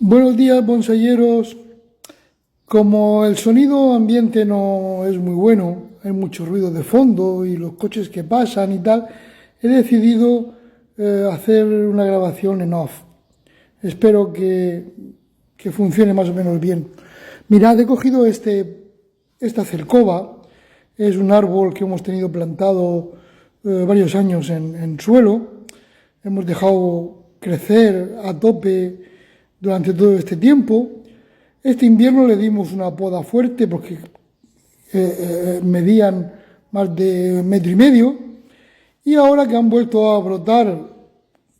Buenos días, bonsayeros. Como el sonido ambiente no es muy bueno, hay mucho ruido de fondo y los coches que pasan y tal, he decidido hacer una grabación en off. Espero que funcione más o menos bien. Mirad, he cogido esta cercoba. Es un árbol que hemos tenido plantado varios años en suelo. Hemos dejado crecer a tope durante todo este tiempo. Este invierno le dimos una poda fuerte porque medían más de 1,5 metros, y ahora que han vuelto a brotar,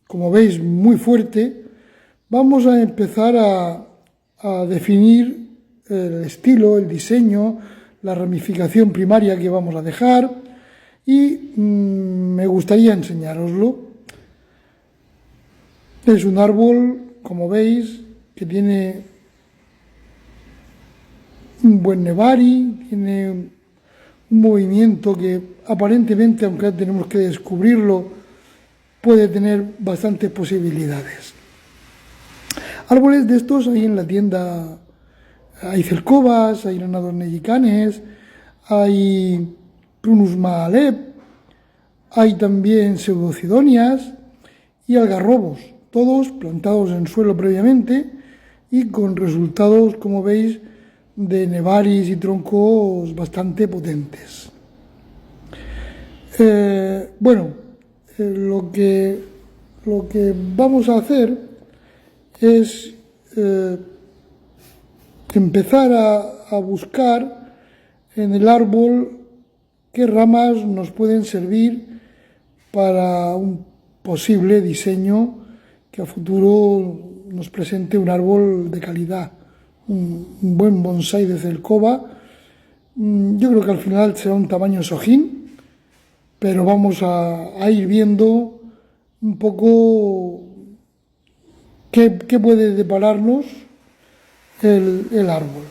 como veis, muy fuerte, vamos a empezar a definir el estilo, el diseño, la ramificación primaria que vamos a dejar, y me gustaría enseñároslo. Es un árbol, como veis, que tiene un buen nevari, tiene un movimiento que aparentemente, aunque tenemos que descubrirlo, puede tener bastantes posibilidades. Árboles de estos hay en la tienda, hay cercobas, hay granados neyicanes, hay prunus mahaleb, hay también pseudocidonias y algarrobos, todos plantados en suelo previamente y con resultados, como veis, de nevaris y troncos bastante potentes. Lo que vamos a hacer es empezar a buscar en el árbol qué ramas nos pueden servir para un posible diseño que a futuro nos presente un árbol de calidad, un buen bonsái de cercoba. Yo creo que al final será un tamaño sojín, pero vamos a ir viendo un poco qué puede depararnos el árbol.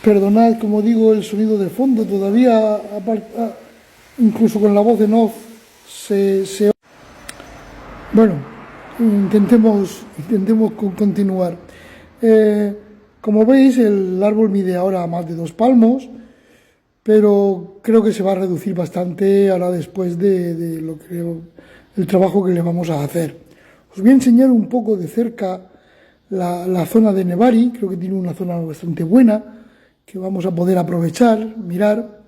Perdonad, como digo, el sonido de fondo todavía, incluso con la voz en off, se... Bueno, intentemos continuar. Como veis, el árbol mide ahora más de 2 palmos, pero creo que se va a reducir bastante ahora después de el trabajo que le vamos a hacer. Os voy a enseñar un poco de cerca la zona de nevari. Creo que tiene una zona bastante buena que vamos a poder aprovechar. Mirar,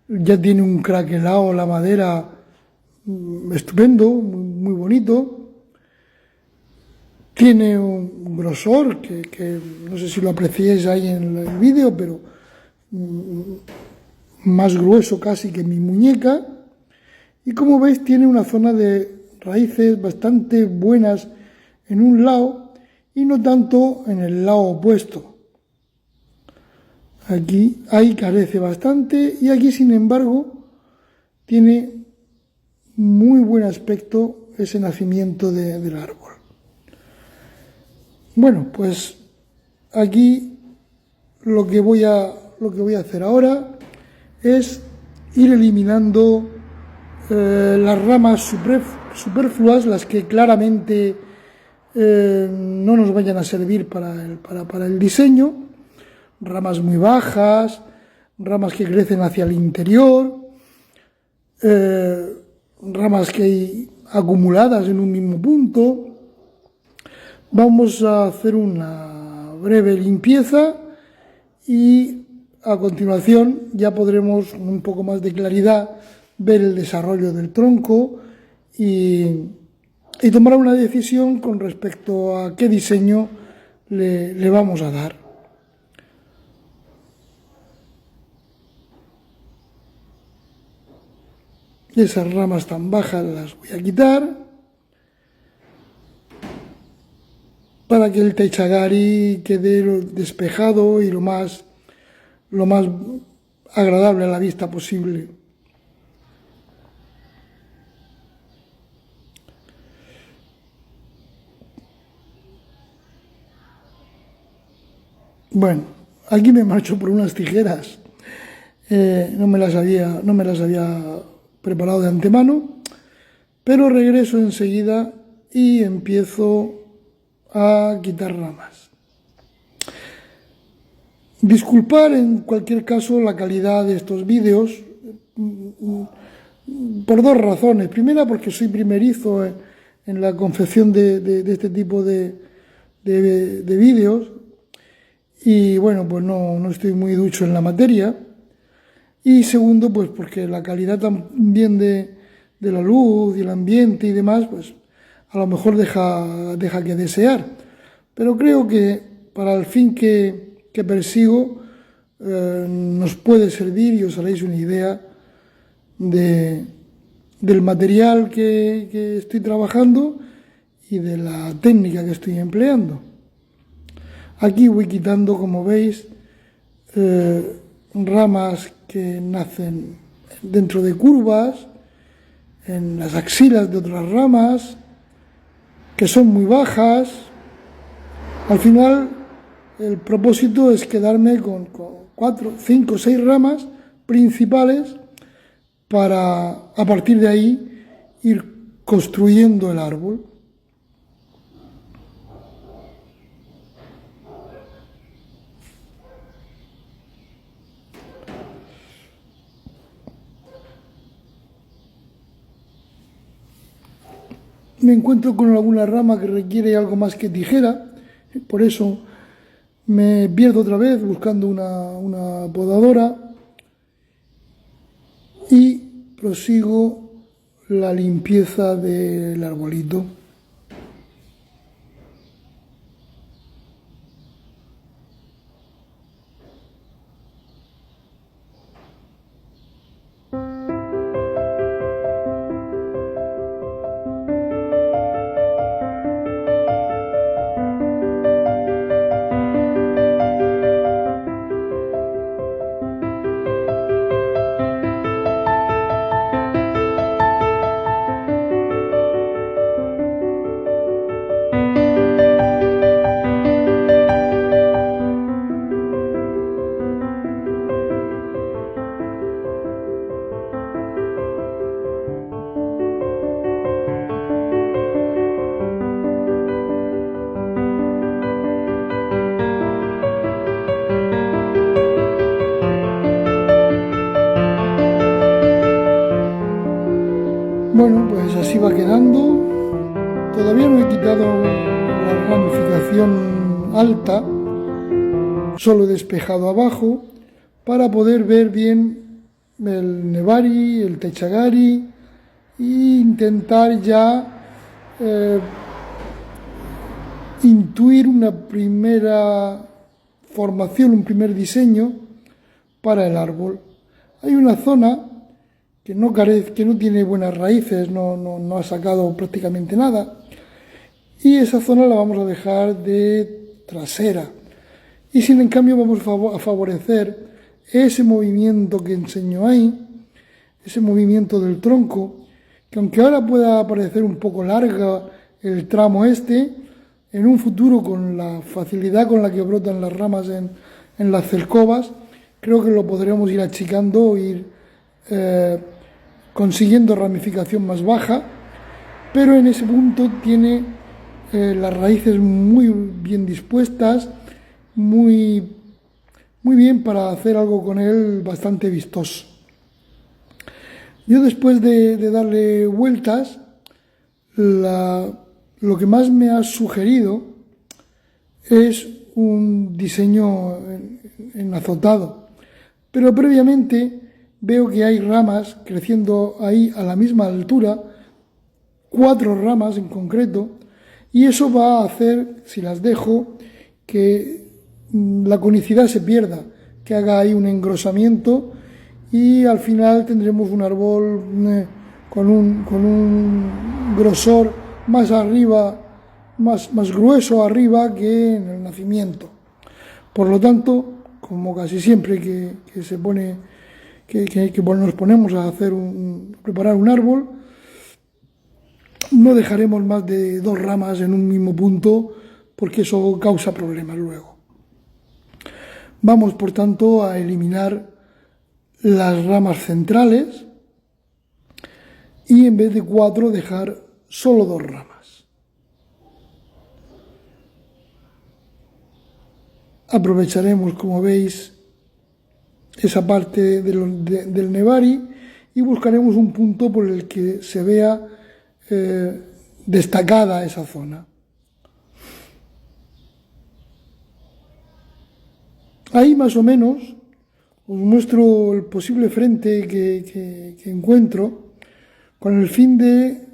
ya tiene un craquelado la madera estupendo, muy bonito. Tiene un grosor que no sé si lo apreciáis ahí en el vídeo, pero más grueso casi que mi muñeca. Y como veis, tiene una zona de raíces bastante buenas en un lado y no tanto en el lado opuesto. Aquí ahí carece bastante, y aquí, sin embargo, tiene muy buen aspecto ese nacimiento del árbol. Bueno, pues aquí lo que voy a hacer ahora es ir eliminando las ramas superfluas, las que claramente no nos vayan a servir para el diseño. Ramas muy bajas, ramas que crecen hacia el interior, ramas que hay acumuladas en un mismo punto. Vamos a hacer una breve limpieza y a continuación ya podremos con un poco más de claridad ver el desarrollo del tronco y tomar una decisión con respecto a qué diseño le vamos a dar. Esas ramas tan bajas las voy a quitar para que el techagari quede despejado y lo más agradable a la vista posible. Bueno, aquí me marcho por unas tijeras. no me las había preparado de antemano, pero regreso enseguida y empiezo a quitar ramas. Disculpar en cualquier caso la calidad de estos vídeos por dos razones. Primera, porque soy primerizo en la confección de este tipo de vídeos y bueno, pues no estoy muy ducho en la materia. Y segundo, pues porque la calidad también de la luz y el ambiente y demás, pues a lo mejor deja que desear. Pero creo que para el fin que persigo nos puede servir y os haréis una idea del material que estoy trabajando y de la técnica que estoy empleando. Aquí voy quitando, como veis, ramas que nacen dentro de curvas, en las axilas de otras ramas, que son muy bajas. Al final, el propósito es quedarme con 4, 5, 6 ramas principales para, a partir de ahí, ir construyendo el árbol. Me encuentro con alguna rama que requiere algo más que tijera, por eso me pierdo otra vez buscando una podadora y prosigo la limpieza del arbolito. Bueno, pues así va quedando. Todavía no he quitado la ramificación alta, solo he despejado abajo para poder ver bien el nebari, el techagari e intentar ya intuir una primera formación, un primer diseño para el árbol. Hay una zona que no tiene buenas raíces, no ha sacado prácticamente nada, y esa zona la vamos a dejar de trasera. Y sin en cambio vamos a favorecer ese movimiento que enseño ahí, ese movimiento del tronco, que aunque ahora pueda parecer un poco larga el tramo este, en un futuro con la facilidad con la que brotan las ramas en las cercovas, creo que lo podremos ir achicando, ir consiguiendo ramificación más baja, pero en ese punto tiene las raíces muy bien dispuestas, muy bien para hacer algo con él bastante vistoso. Yo después de darle vueltas, lo que más me ha sugerido es un diseño en azotado, pero previamente veo que hay ramas creciendo ahí a la misma altura, 4 ramas en concreto, y eso va a hacer, si las dejo, que la conicidad se pierda, que haga ahí un engrosamiento y al final tendremos un árbol con un grosor más arriba, más grueso arriba que en el nacimiento. Por lo tanto, como casi siempre que nos ponemos a preparar un árbol, no dejaremos más de 2 ramas en un mismo punto porque eso causa problemas luego. Vamos, por tanto, a eliminar las ramas centrales y en vez de 4 dejar solo 2 ramas. Aprovecharemos, como veis, esa parte del nevari y buscaremos un punto por el que se vea destacada esa zona. Ahí más o menos os muestro el posible frente que encuentro con el fin de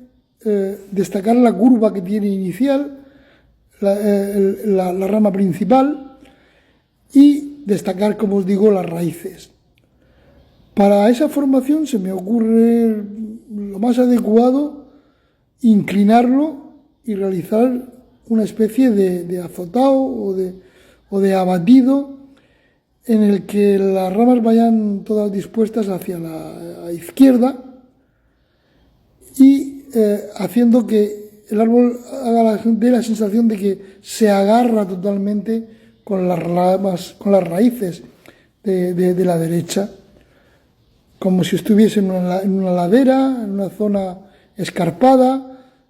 destacar la curva que tiene inicial, la rama principal, y destacar, como os digo, las raíces. Para esa formación se me ocurre lo más adecuado inclinarlo y realizar una especie de azotado o de abatido en el que las ramas vayan todas dispuestas hacia la izquierda y haciendo que el árbol dé la sensación de que se agarra totalmente con las ramas, con las raíces de la derecha, como si estuviese en una ladera, en una zona escarpada,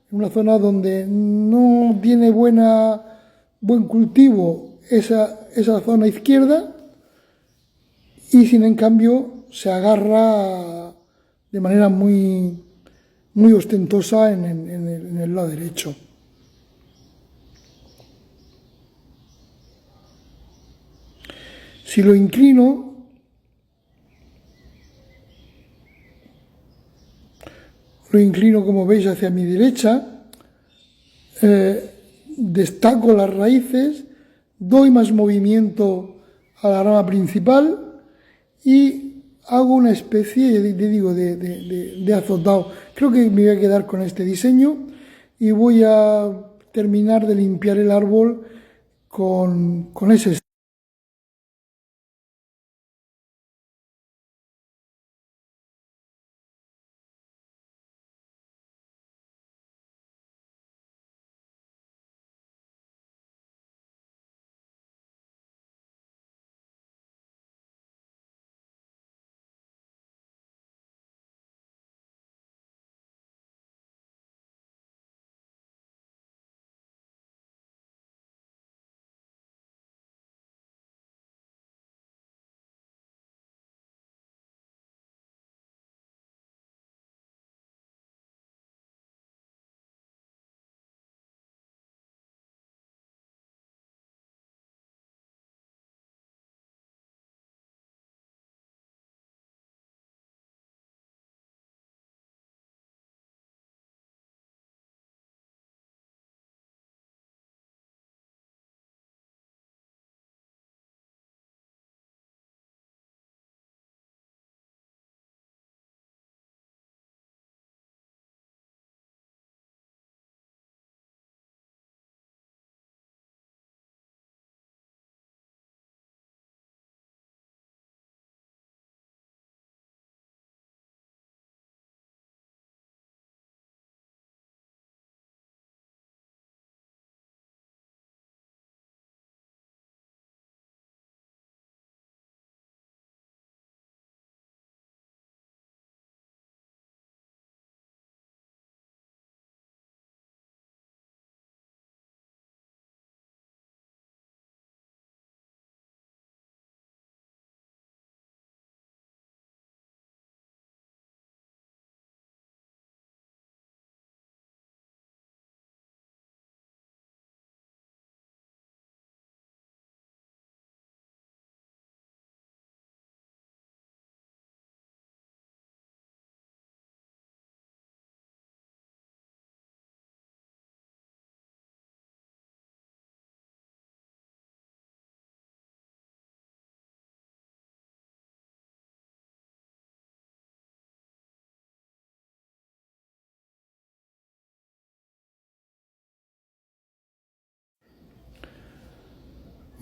en una zona donde no tiene buen cultivo esa zona izquierda, y sin en cambio se agarra de manera muy ostentosa en el lado derecho. Si lo inclino, como veis hacia mi derecha, destaco las raíces, doy más movimiento a la rama principal y hago una especie de azotado. Creo que me voy a quedar con este diseño y voy a terminar de limpiar el árbol con ese estilo.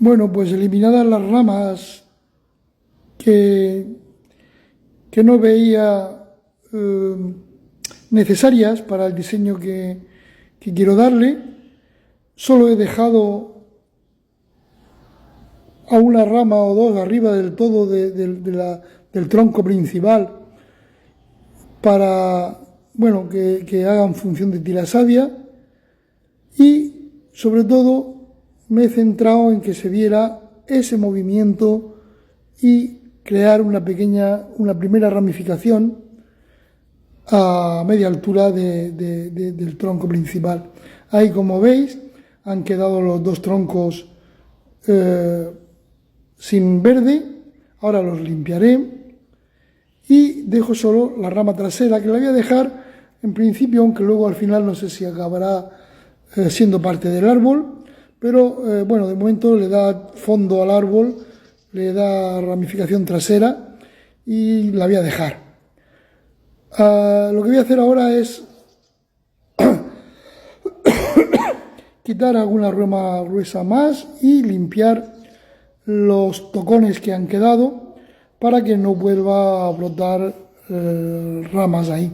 Bueno, pues eliminadas las ramas que no veía necesarias para el diseño que quiero darle, solo he dejado a una rama o dos arriba del todo de del tronco principal para, bueno, que hagan función de tira savia, y sobre todo me he centrado en que se viera ese movimiento y crear una primera ramificación a media altura del tronco principal. Ahí, como veis, han quedado los dos troncos sin verde. Ahora los limpiaré y dejo solo la rama trasera, que la voy a dejar en principio, aunque luego al final no sé si acabará siendo parte del árbol, pero bueno, de momento le da fondo al árbol, le da ramificación trasera y la voy a dejar. Lo que voy a hacer ahora es quitar alguna rama gruesa más y limpiar los tocones que han quedado para que no vuelva a brotar ramas ahí.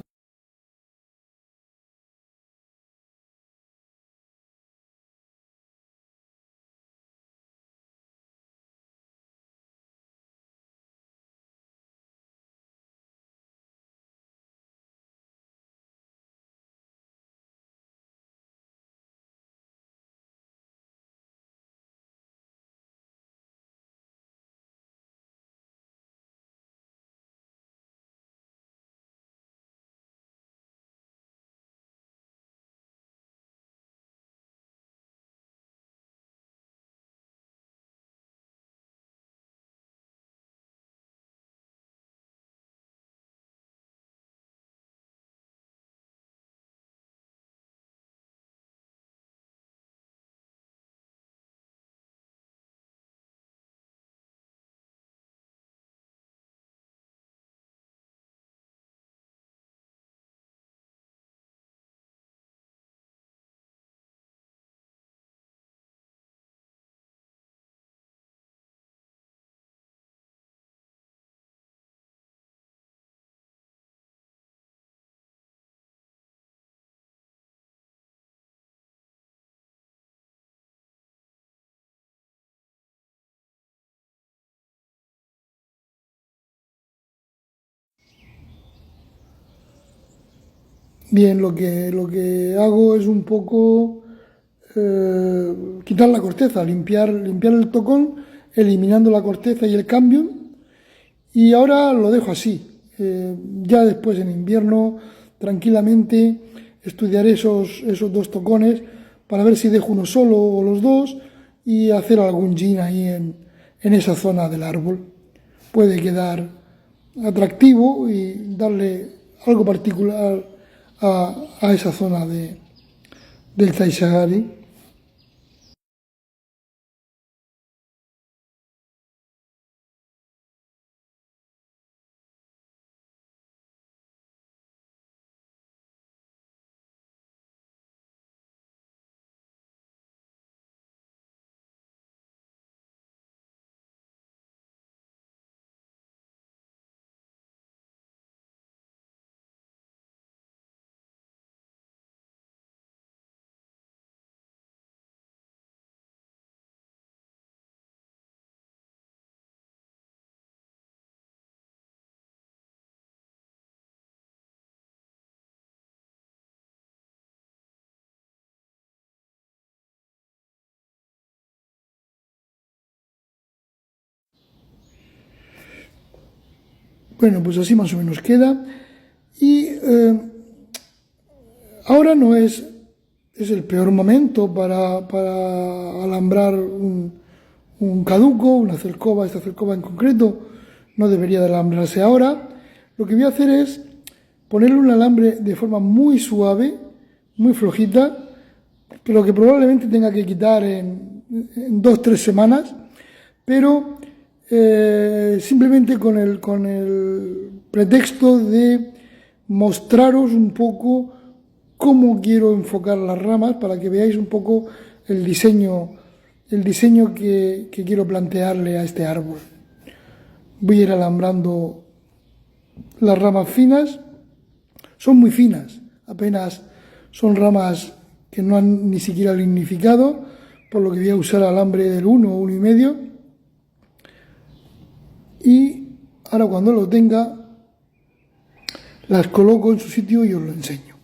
Bien, lo que hago es un poco quitar la corteza, limpiar el tocón, eliminando la corteza y el cambio, y ahora lo dejo así. Ya después en invierno, tranquilamente, estudiaré esos dos tocones para ver si dejo uno solo o los dos y hacer algún gin ahí en esa zona del árbol. Puede quedar atractivo y darle algo particular a esa zona del Taishagari. Bueno, pues así más o menos queda. Y ahora no es el peor momento para alambrar un caduco, una cercoba. Esta cercoba en concreto no debería de alambrarse ahora. Lo que voy a hacer es ponerle un alambre de forma muy suave, muy flojita, pero que probablemente tenga que quitar en 2 o 3 semanas, pero simplemente con el pretexto de mostraros un poco cómo quiero enfocar las ramas para que veáis un poco el diseño que quiero plantearle a este árbol. Voy a ir alambrando las ramas finas, son muy finas, apenas son ramas que no han ni siquiera lignificado, por lo que voy a usar alambre del 1 o 1,5. Y Ahora cuando lo tenga, las coloco en su sitio y os lo enseño.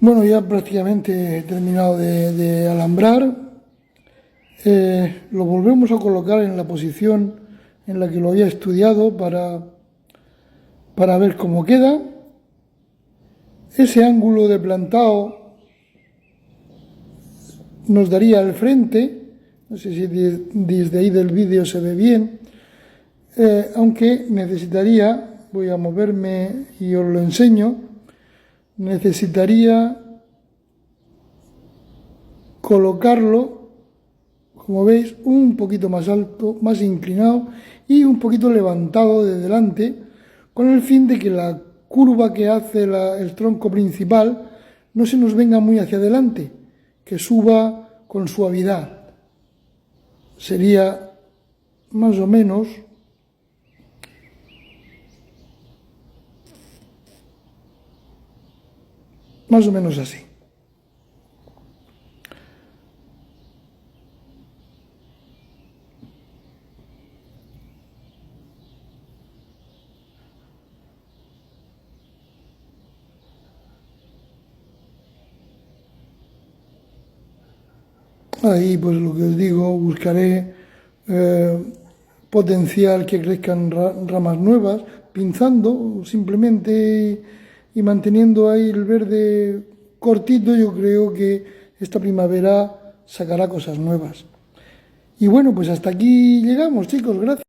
Bueno, ya prácticamente he terminado de alambrar. Lo volvemos a colocar en la posición en la que lo había estudiado para ver cómo queda. Ese ángulo de plantado nos daría el frente. No sé si desde ahí del vídeo se ve bien. Aunque necesitaría, voy a moverme y os lo enseño, necesitaría colocarlo, como veis, un poquito más alto, más inclinado y un poquito levantado de delante, con el fin de que la curva que hace el tronco principal no se nos venga muy hacia adelante, que suba con suavidad. Sería más o menos así. Ahí, pues lo que os digo, buscaré potencial que crezcan ramas nuevas, pinzando simplemente y manteniendo ahí el verde cortito. Yo creo que esta primavera sacará cosas nuevas. Y bueno, pues hasta aquí llegamos, chicos, gracias.